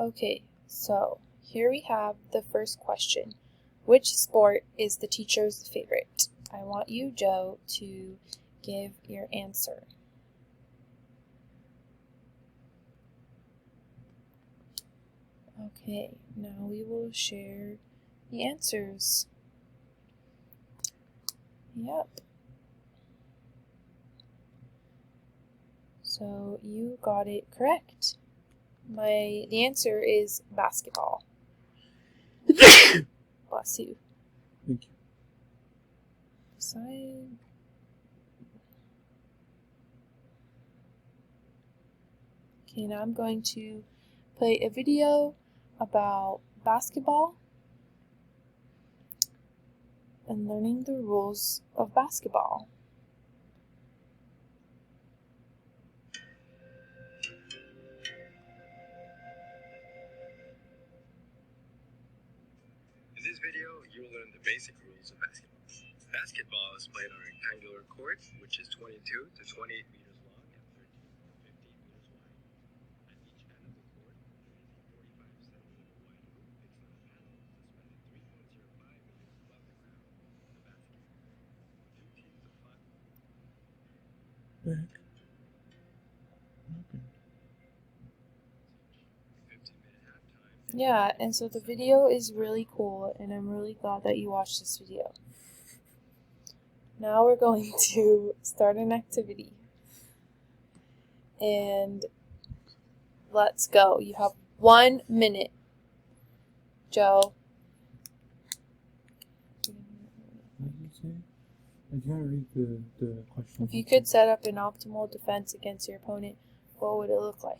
Okay, so here we have the first question. Which sport is the teacher's favorite? I want you, Joe, to give your answer. Okay, now we will share the answers. Yep. So you got it correct. The answer is basketball. Bless you. Thank you. Side. Okay, now I'm going to play a video about basketball and learning the rules of basketball. In this video, you will learn the basic rules of basketball. Basketball is played on a rectangular court, which is 22 to 28 meters long and 13 to 15 meters wide. At each end of the court, there is a 45 centimeter wide hoop fixed on a panel suspended 3.05 meters above the ground of the basket. Two teams of 5. Back. Okay. 15-minute halftime. Yeah, and so the video is really cool, and I'm really glad that you watched this video. Now we're going to start an activity. And let's go. You have 1 minute. Joe. What did you say? I can't read the question. If you could set up an optimal defense against your opponent, what would it look like?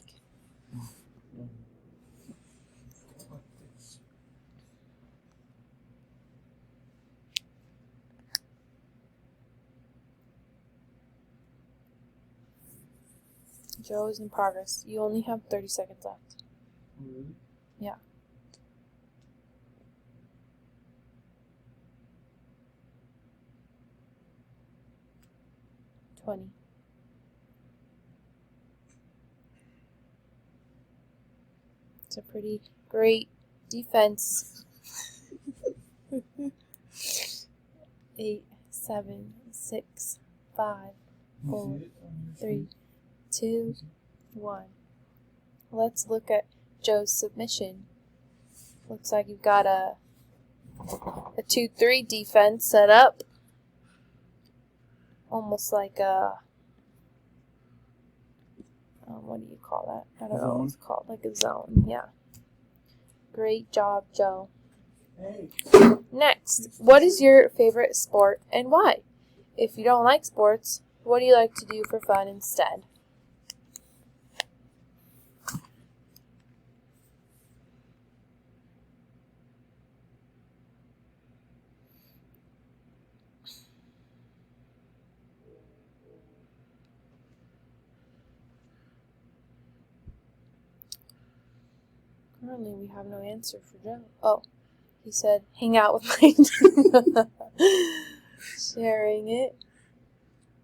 Joe is in progress. You only have 30 seconds left. Oh, really? Yeah. $20. It's a pretty great defense. 8, 7, 6, 5, 4, 3, 2, 1. Let's look at Joe's submission. Looks like you've got a 2-3 defense set up. Almost like a, what do you call that? I don't know what it's called. Like a zone, yeah. Great job, Joe. Hey. Next, what is your favorite sport and why? If you don't like sports, what do you like to do for fun instead? Currently, we have no answer for Joe. Oh, he said, hang out with my sharing it.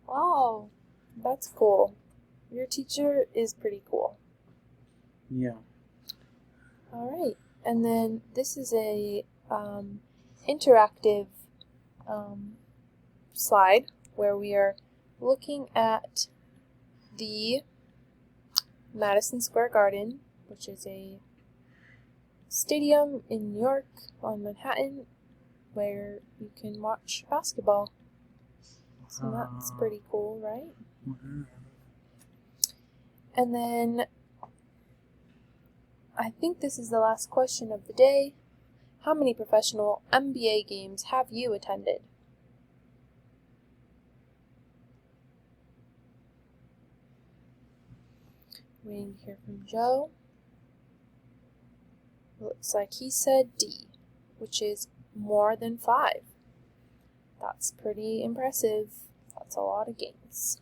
Wow, that's cool. Your teacher is pretty cool. Yeah. All right, and then this is a interactive slide where we are looking at the Madison Square Garden, which is a stadium in New York on Manhattan where you can watch basketball. So that's pretty cool, right? Mm-hmm. And then I think this is the last question of the day. How many professional NBA games have you attended? Waiting to hear from Joe. Looks like he said D, which is more than 5. That's pretty impressive. That's a lot of games.